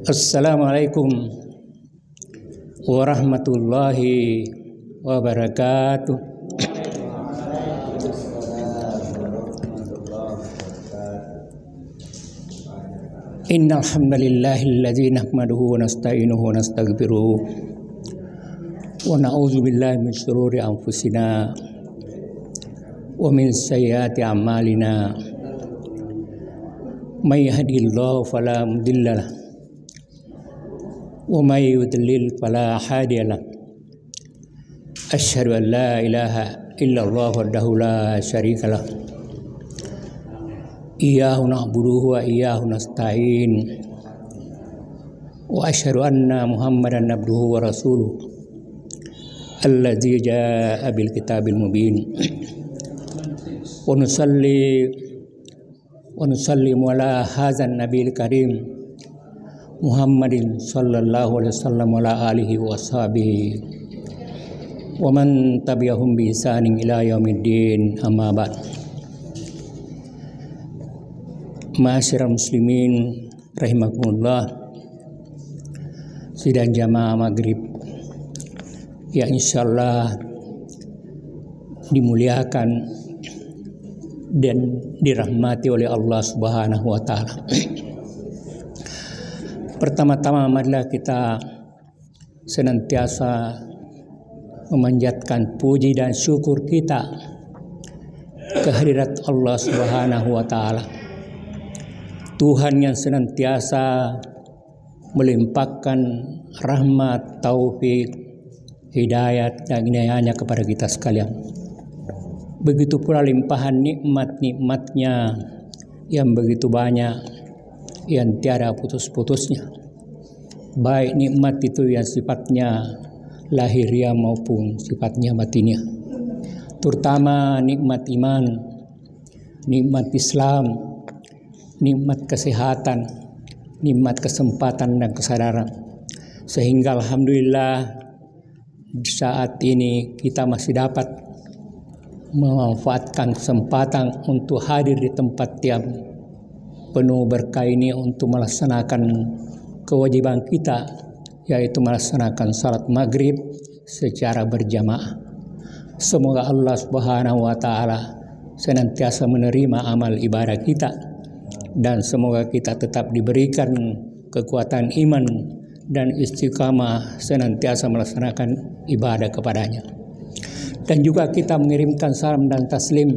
Assalamualaikum warahmatullahi wabarakatuh. Innal hamdalillahilladzi nahmaduhu wa nasta'inuhu wa nastaghfiruh wa na'udzu billahi min shururi anfusina wa min sayyiati a'malina. May yahdihillahu fala mudilla lahu wa may yudlil fala hadiya lahu. Asyhadu an la ilaha illallah wahdahu la syarika lahu. Iyyahu na'budu wa iyyahu nasta'in. Wa asyhadu anna Muhammadan abduhu wa rasuluh alladzi jaa'a bil kitabil mubin. Wa nusallimu ala hadzal nabiyil karim Muhammadin sallallahu alaihi wasallam wa ala alihi wa sahbihi wa man tabi'ahum bi ihsanin ila yaumiddin, amma ba'd. Ma'asyiral muslimin rahimakumullah, sidang jamaah maghrib ya insyaallah dimuliakan dan dirahmati oleh Allah Subhanahu wa taala. Pertama-tama marilah kita senantiasa memanjatkan puji dan syukur kita kehadirat Allah Subhanahu wa taala, Tuhan yang senantiasa melimpahkan rahmat, taufik, hidayat dan inayahnya kepada kita sekalian. Begitu pula limpahan nikmat-nikmatnya yang begitu banyak, yang tiada putus-putusnya. Baik nikmat itu yang sifatnya lahiriah maupun sifatnya batiniah. Terutama nikmat iman, nikmat Islam, nikmat kesehatan, nikmat kesempatan dan kesadaran. Sehingga alhamdulillah saat ini kita masih dapat memanfaatkan kesempatan untuk hadir di tempat yang penuh berkah ini untuk melaksanakan kewajiban kita, yaitu melaksanakan salat maghrib secara berjamaah. Semoga Allah Subhanahu wa taala senantiasa menerima amal ibadah kita dan semoga kita tetap diberikan kekuatan iman dan istiqamah senantiasa melaksanakan ibadah kepadanya. Dan juga kita mengirimkan salam dan taslim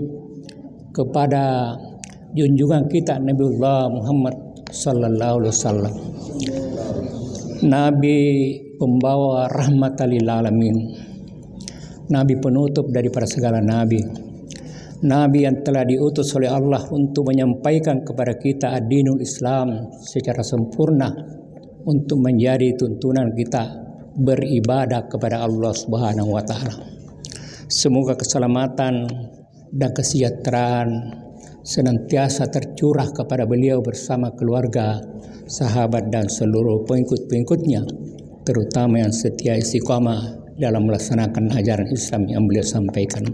kepada junjungan kita Nabiullah Muhammad sallallahu alaihi wasallam, Nabi pembawa rahmatan lil alamin, Nabi penutup daripada segala nabi, Nabi yang telah diutus oleh Allah untuk menyampaikan kepada kita ad-dinul Islam secara sempurna, untuk menjadi tuntunan kita beribadah kepada Allah Subhanahu wa taala. Semoga keselamatan dan kesejahteraan senantiasa tercurah kepada beliau bersama keluarga, sahabat dan seluruh pengikut-pengikutnya, terutama yang setia istiqamah dalam melaksanakan ajaran Islam yang beliau sampaikan.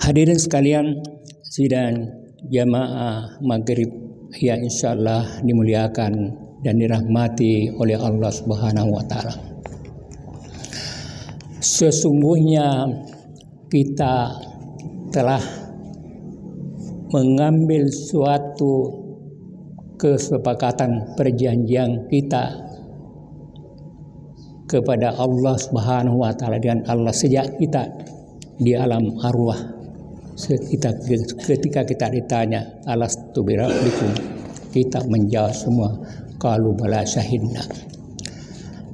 Hadirin sekalian, sidang jamaah maghrib ya insyaallah dimuliakan dan dirahmati oleh Allah Subhanahu wa taala. Sesungguhnya kita telah mengambil suatu kesepakatan perjanjian kita kepada Allah Subhanahu wa taala dengan Allah sejak kita di alam arwah. Ketika kita ditanya alastu birabbikum, kita menjawab semua qalu bala syahidna.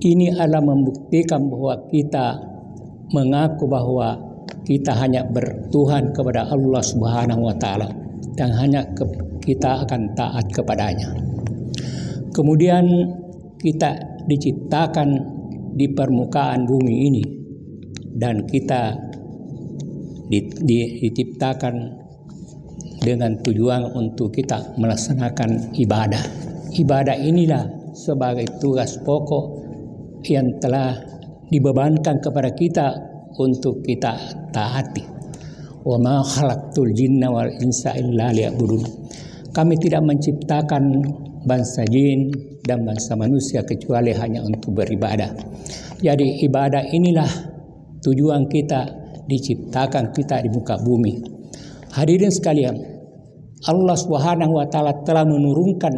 Ini adalah membuktikan bahwa kita mengaku bahwa kita hanya bertuhan kepada Allah Subhanahu wa taala dan hanya kita akan taat kepadanya. Kemudian kita diciptakan di permukaan bumi ini dan kita diciptakan dengan tujuan untuk kita melaksanakan ibadah. Ibadah inilah sebagai tugas pokok yang telah dibebankan kepada kita untuk kita taati. Wa ma khalaqtul jinna wal insa illa liya'budun. Kami tidak menciptakan bangsa jin dan bangsa manusia kecuali hanya untuk beribadah. Jadi ibadah inilah tujuan kita diciptakan kita di muka bumi. Hadirin sekalian, Allah Subhanahu wa taala telah menurunkan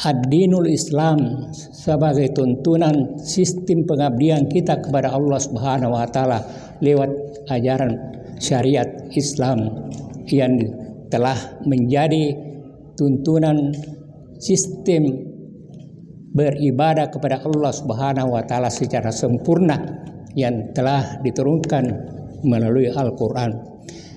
ad-dinul Islam sebagai tuntunan sistem pengabdian kita kepada Allah Subhanahu wa taala lewat ajaran syariat Islam yang telah menjadi tuntunan sistem beribadah kepada Allah Subhanahu wa taala secara sempurna yang telah diturunkan melalui Al-Qur'an.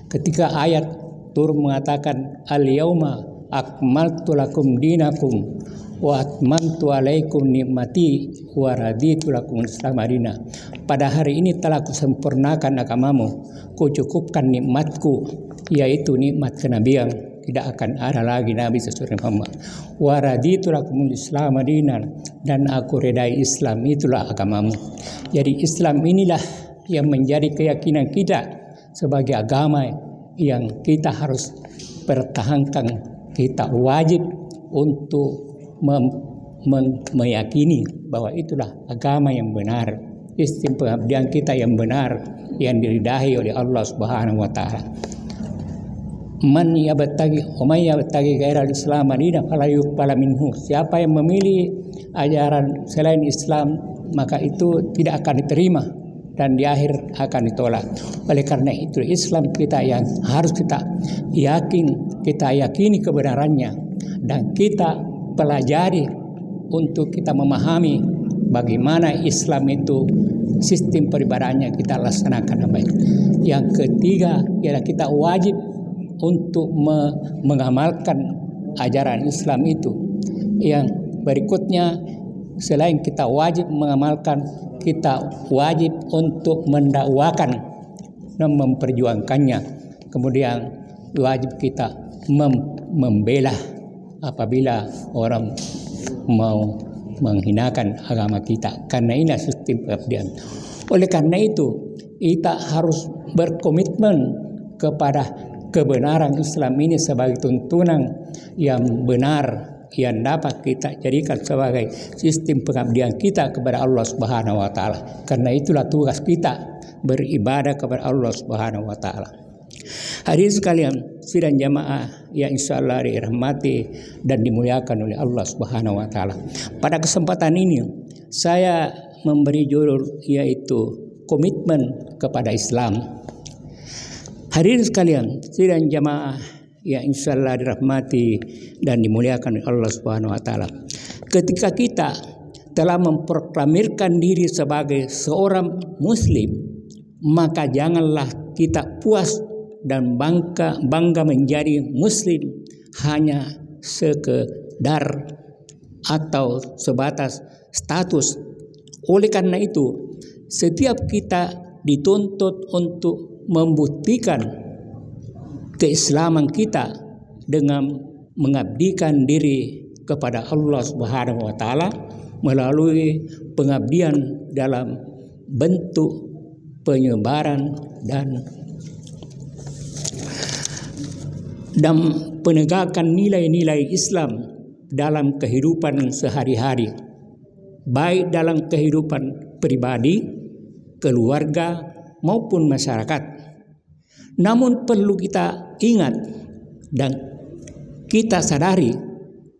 Ketika ayat turun mengatakan al-yauma akmaltu lakum dinakum wa atmamtu alaikum nikmati wa raditu lakum al-Islam madina. Pada hari ini telah kusempurnakan agamamu, kucukupkan nikmatku, yaitu nikmat kenabian. Tidak akan ada lagi Nabi sesudah Muhammad. Wa raditu lakum al-Islam madina, dan aku redai Islam, itulah agamamu. Jadi Islam inilah yang menjadi keyakinan kita sebagai agama yang kita harus pertahankan. Kita wajib untuk meyakini bahwa itulah agama yang benar, sistem pengabdian kita yang benar yang diridai oleh Allah Subhanahu wa taala. Man yabtaghi ghairal Islam dinan fala yuqbal minhu. Siapa yang memilih ajaran selain Islam, maka itu tidak akan diterima dan di akhir akan ditolak. Oleh karena itu Islam kita yang harus kita yakini kebenarannya dan kita pelajari untuk kita memahami bagaimana Islam itu sistem peribadahannya kita laksanakan baik. Yang ketiga ialah kita wajib untuk mengamalkan ajaran Islam itu. Yang berikutnya, selain kita wajib mengamalkan, kita wajib untuk mendakwakan dan memperjuangkannya. Kemudian wajib kita membela apabila orang mau menghinakan agama kita, karena ini sistem pengabdian. Oleh karena itu kita harus berkomitmen kepada kebenaran Islam ini sebagai tuntunan yang benar yang dapat kita jadikan sebagai sistem pengabdian kita kepada Allah Subhanahu wa taala. Karena itulah tugas kita beribadah kepada Allah Subhanahu wa taala. Hadirin sekalian, sidang jamaah yang insyaallah dirahmati dan dimuliakan oleh Allah Subhanahu wa taala. Pada kesempatan ini saya memberi judul yaitu komitmen kepada Islam. Hadirin sekalian, sidang jamaah yang insyaallah dirahmati dan dimuliakan oleh Allah Subhanahu wa taala. Ketika kita telah memproklamirkan diri sebagai seorang muslim, maka janganlah kita puas dan bangga menjadi muslim hanya sekedar atau sebatas status. Oleh karena itu, setiap kita dituntut untuk membuktikan keislaman kita dengan mengabdikan diri kepada Allah Subhanahu wa taala melalui pengabdian dalam bentuk penyebaran dan penegakan nilai-nilai Islam dalam kehidupan sehari-hari, baik dalam kehidupan pribadi, keluarga maupun masyarakat. Namun perlu kita ingat dan kita sadari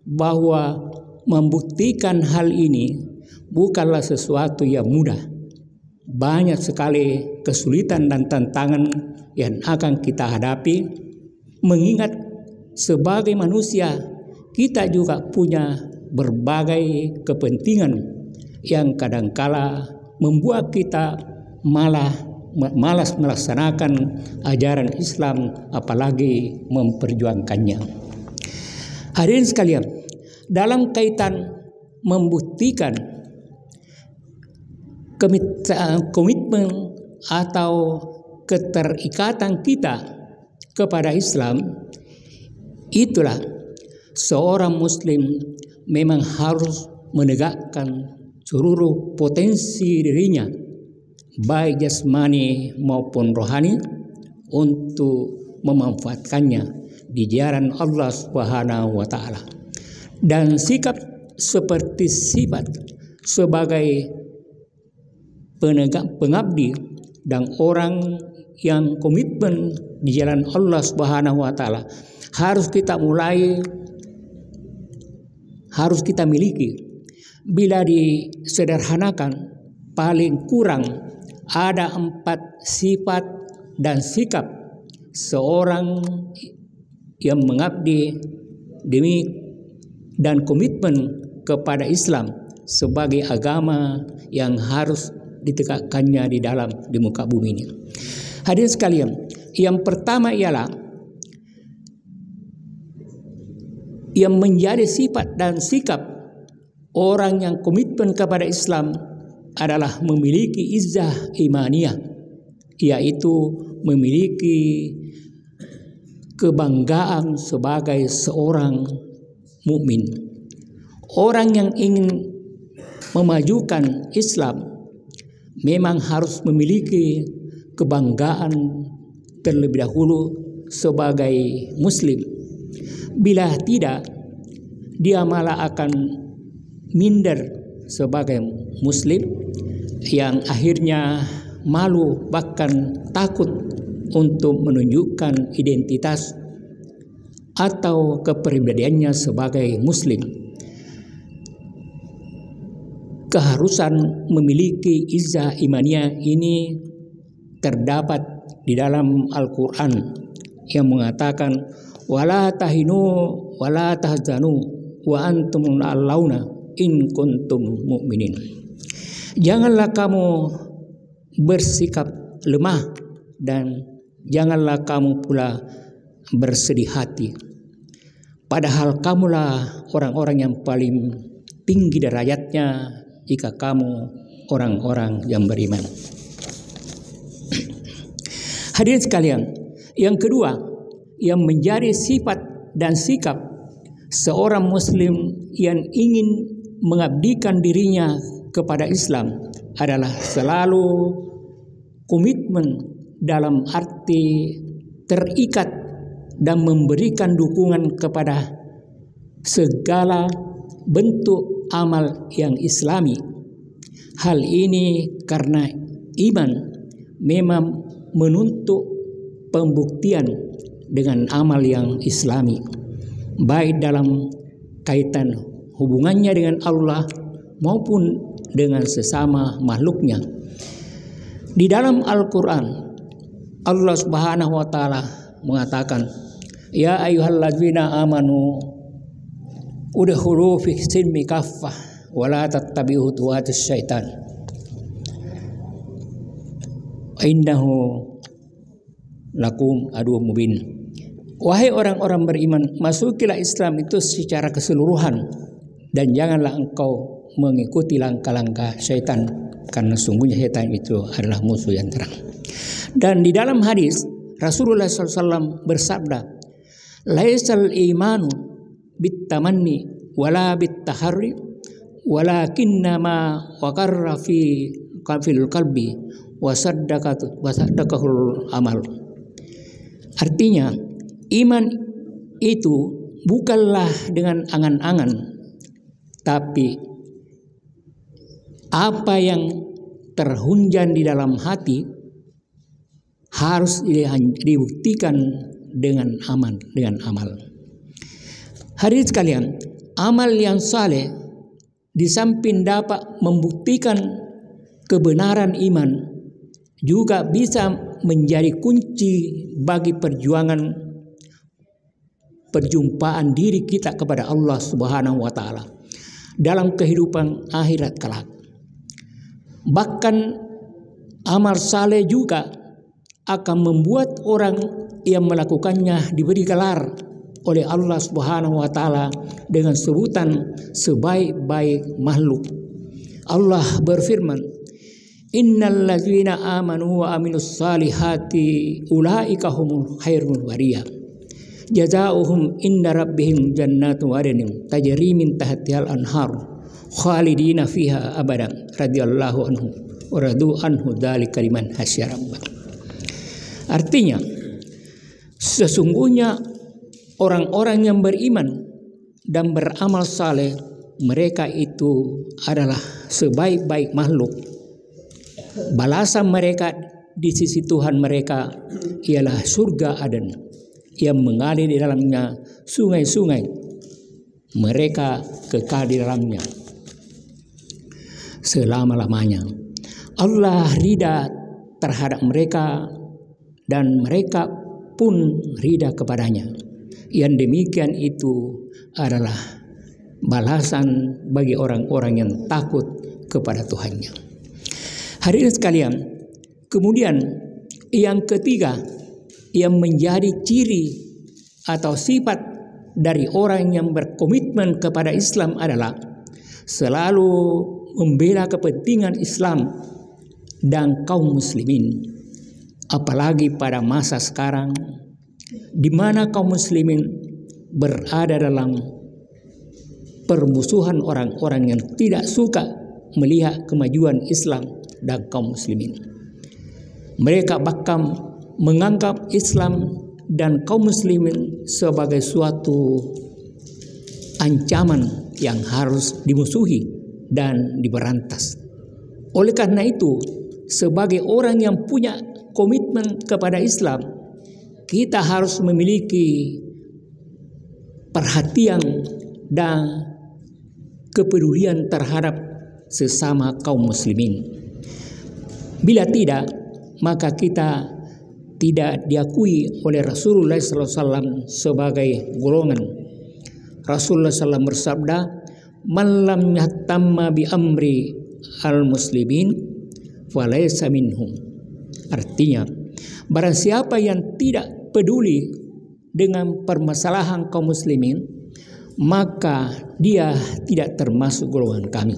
bahwa membuktikan hal ini bukanlah sesuatu yang mudah. Banyak sekali kesulitan dan tantangan yang akan kita hadapi, mengingat sebagai manusia kita juga punya berbagai kepentingan yang kadangkala membuat kita malas melaksanakan ajaran Islam, apalagi memperjuangkannya. Hadirin sekalian, dalam kaitan membuktikan komitmen atau keterikatan kita kepada Islam, itulah seorang muslim memang harus menegakkan seluruh potensi dirinya, baik jasmani maupun rohani, untuk memanfaatkannya di jalan Allah Subhanahu wa taala. Dan sikap seperti sifat sebagai pengabdi dan orang yang komitmen di jalan Allah Subhanahu wa taala harus kita miliki. Bila disederhanakan, paling kurang ada 4 sifat dan sikap seorang yang mengabdi demi dan komitmen kepada Islam sebagai agama yang harus ditegakkannya di muka bumi ini. Hadirin sekalian, yang pertama ialah yang menjadi sifat dan sikap orang yang komitmen kepada Islam adalah memiliki izzah imaniyah, yaitu memiliki kebanggaan sebagai seorang mukmin. Orang yang ingin memajukan Islam memang harus memiliki kebanggaan terlebih dahulu sebagai muslim. Bila tidak, dia malah akan minder sebagai muslim yang akhirnya malu bahkan takut untuk menunjukkan identitas atau kepribadiannya sebagai muslim. Keharusan memiliki izzah imaniyah ini terdapat di dalam Al-Quran yang mengatakan wala tahinu wala tahzanu wa antum al-launa in kuntum mu'minin. Janganlah kamu bersikap lemah dan janganlah kamu pula bersedih hati, padahal kamulah orang-orang yang paling tinggi derajatnya jika kamu orang-orang yang beriman. Hadirin sekalian, yang kedua yang menjadi sifat dan sikap seorang muslim yang ingin mengabdikan dirinya kepada Islam adalah selalu komitmen dalam arti terikat dan memberikan dukungan kepada segala bentuk amal yang islami. Hal ini karena iman memang menuntut pembuktian dengan amal yang islami, baik dalam kaitan hubungannya dengan Allah maupun dengan sesama makhluknya. Di dalam Al-Quran, Allah Subhanahu wa taala mengatakan, ya ayyuhalladzina amanu udkhulu fi silmi kaffah wa la tattabi'u khutuwatis syaitan innahu lakum aduwwum mubin. Wahai orang-orang beriman, masukilah Islam itu secara keseluruhan dan janganlah engkau mengikuti langkah-langkah syaitan, karena sungguhnya syaitan itu adalah musuh yang terang. Dan di dalam hadis Rasulullah SAW bersabda, laisal imanu bitamanni wala bitaharri walakinna ma waqarra fil qalbi wasaddaqahul amal. Artinya, iman itu bukanlah dengan angan-angan, tapi apa yang terhunjan di dalam hati harus dibuktikan dengan amal. Hadirin sekalian, amal yang saleh di samping dapat membuktikan kebenaran iman, juga bisa menjadi kunci bagi perjumpaan diri kita kepada Allah Subhanahu wa taala dalam kehidupan akhirat kelak. Bahkan amal saleh juga akan membuat orang yang melakukannya diberi gelar oleh Allah Subhanahu wa taala dengan sebutan sebaik-baik makhluk. Allah berfirman, innal ladzina amanu wa amilus salihati ulaika humul khairul bariyah jazaohum inda rabbihim jannatu adnin tajri min tahtihal anhar khalidina fiha abadan radhiyallahu anhu wa radu anhu dzalika liman hasyara. Artinya, Sesungguhnya orang-orang yang beriman dan beramal saleh, mereka itu adalah sebaik-baik makhluk. Balasan mereka di sisi Tuhan mereka ialah surga Aden yang mengalir di dalamnya sungai-sungai. Mereka kekal di dalamnya selama-lamanya. Allah ridha terhadap mereka dan mereka pun ridha kepadanya. Yang demikian itu adalah balasan bagi orang-orang yang takut kepada Tuhannya. Hadirin sekalian, kemudian yang ketiga yang menjadi ciri atau sifat dari orang yang berkomitmen kepada Islam adalah selalu membela kepentingan Islam dan kaum muslimin. Apalagi pada masa sekarang di mana kaum muslimin berada dalam permusuhan orang-orang yang tidak suka melihat kemajuan Islam dan kaum muslimin. Mereka bahkan menganggap Islam dan kaum muslimin sebagai suatu ancaman yang harus dimusuhi dan diberantas. Oleh karena itu, sebagai orang yang punya komitmen kepada Islam, kita harus memiliki perhatian dan kepedulian terhadap sesama kaum muslimin. Bila tidak, maka kita tidak diakui oleh Rasulullah SAW sebagai golongan. Rasulullah SAW bersabda, "Man lam yahtamma bi amri al-muslimin falaysa minhum." Artinya, barang siapa yang tidak peduli dengan permasalahan kaum muslimin, maka dia tidak termasuk golongan kami.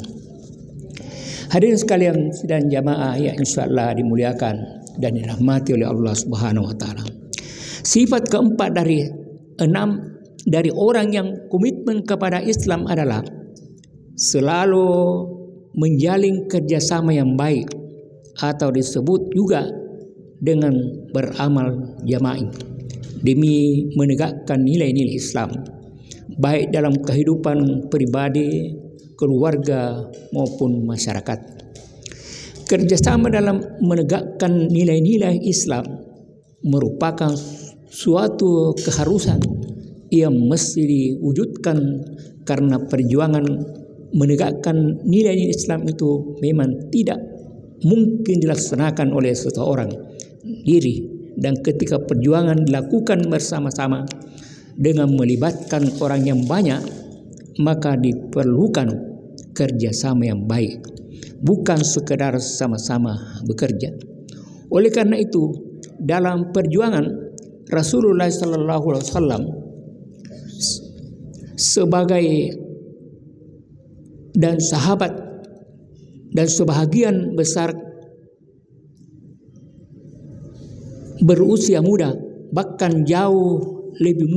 Hadirin sekalian dan jamaah yang insyaallah dimuliakan dan dirahmati oleh Allah Subhanahu wa taala. Sifat keempat dari 6 dari orang yang komitmen kepada Islam adalah selalu menjalin kerjasama yang baik atau disebut juga dengan beramal jama'i demi menegakkan nilai-nilai Islam baik dalam kehidupan pribadi, keluarga maupun masyarakat. Kerjasama dalam menegakkan nilai-nilai Islam merupakan suatu keharusan yang mesti diwujudkan karena perjuangan menegakkan nilai-nilai Islam itu memang tidak mungkin dilaksanakan oleh seseorang diri, dan ketika perjuangan dilakukan bersama-sama dengan melibatkan orang yang banyak, maka diperlukan kerjasama yang baik, bukan sekedar sama-sama bekerja. Oleh karena itu, dalam perjuangan Rasulullah SAW sebagai dan sahabat dan sebahagian besar berusia muda, bahkan jauh lebih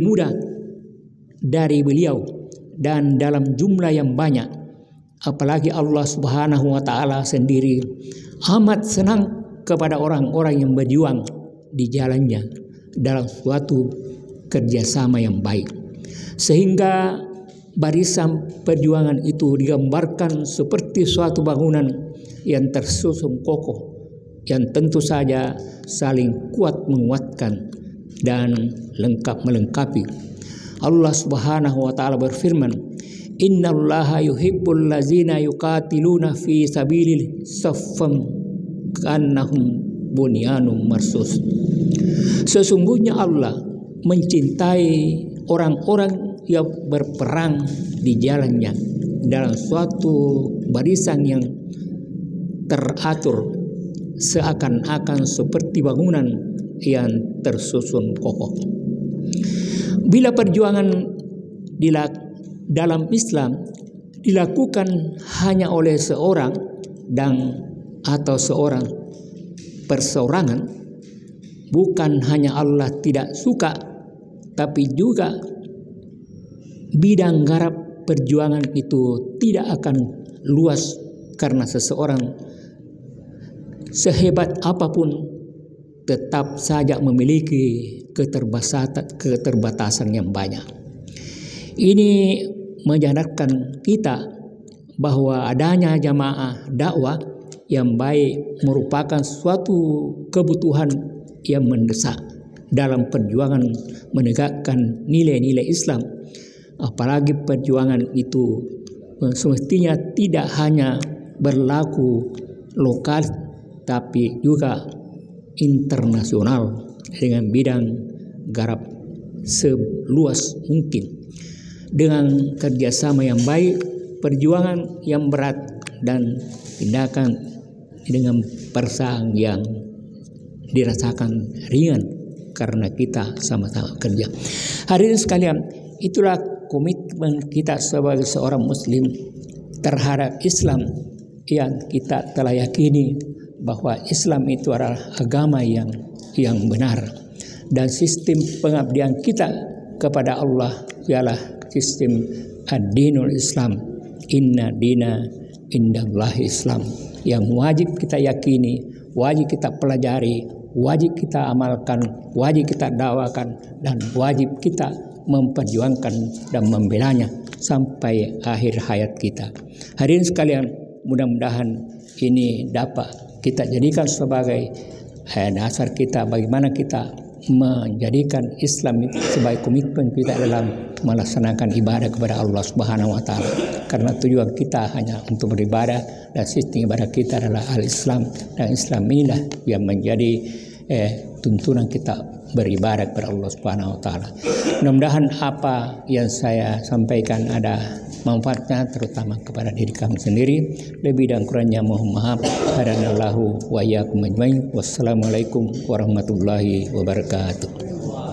muda dari beliau dan dalam jumlah yang banyak. Apalagi Allah Subhanahu wa taala sendiri amat senang kepada orang-orang yang berjuang di jalannya dalam suatu kerjasama yang baik. Sehingga barisan perjuangan itu digambarkan seperti suatu bangunan yang tersusun kokoh, yang tentu saja saling kuat menguatkan dan lengkap melengkapi. Allah Subhanahu wa taala berfirman, "Innallaha yuhibbul ladzina yuqatiluna fi sabilihi saffan ka'annahum bunyanun marsus." Sesungguhnya Allah mencintai orang-orang yang berperang di jalannya dalam suatu barisan yang teratur seakan-akan seperti bangunan yang tersusun kokoh. Bila perjuangan dalam Islam dilakukan hanya oleh seorang atau seorang perseorangan, bukan hanya Allah tidak suka, tapi juga bidang garap perjuangan itu tidak akan luas, karena seseorang sehebat apapun tetap saja memiliki keterbatasan yang banyak. Ini menyadarkan kita bahwa adanya jamaah dakwah yang baik merupakan suatu kebutuhan yang mendesak dalam perjuangan menegakkan nilai-nilai Islam. Apalagi perjuangan itu semestinya tidak hanya berlaku lokal tapi juga internasional dengan bidang garap seluas mungkin. Dengan kerjasama yang baik, perjuangan yang berat, dan tindakan dengan perasaan yang dirasakan ringan karena kita sama-sama kerja. Hadirin sekalian, itulah komitmen kita sebagai seorang Muslim terhadap Islam yang kita telah yakini bahwa Islam itu adalah agama yang benar, dan sistem pengabdian kita kepada Allah ialah sistem ad-dinul Islam, inna dina indallahi Islam, yang wajib kita yakini, wajib kita pelajari, wajib kita amalkan, wajib kita dakwakan, dan wajib kita memperjuangkan dan membelanya sampai akhir hayat kita. Hadirin sekalian, mudah-mudahan ini dapat kita jadikan sebagai dasar kita bagaimana kita menjadikan Islam itu sebagai komitmen kita dalam melaksanakan ibadah kepada Allah Subhanahu wa taala. Karena tujuan kita hanya untuk beribadah, dan sistem ibadah kita adalah al-Islam, dan Islam inilah yang menjadi tuntunan kita beribadah kepada Allah Subhanahu wa taala. Mudah-mudahan apa yang saya sampaikan ada manfaatnya, terutama kepada diri kami sendiri. Lebih dan kurangnya mohon maaf. Hadanallahu wa iyyakum ajmain. Wassalamualaikum warahmatullahi wabarakatuh.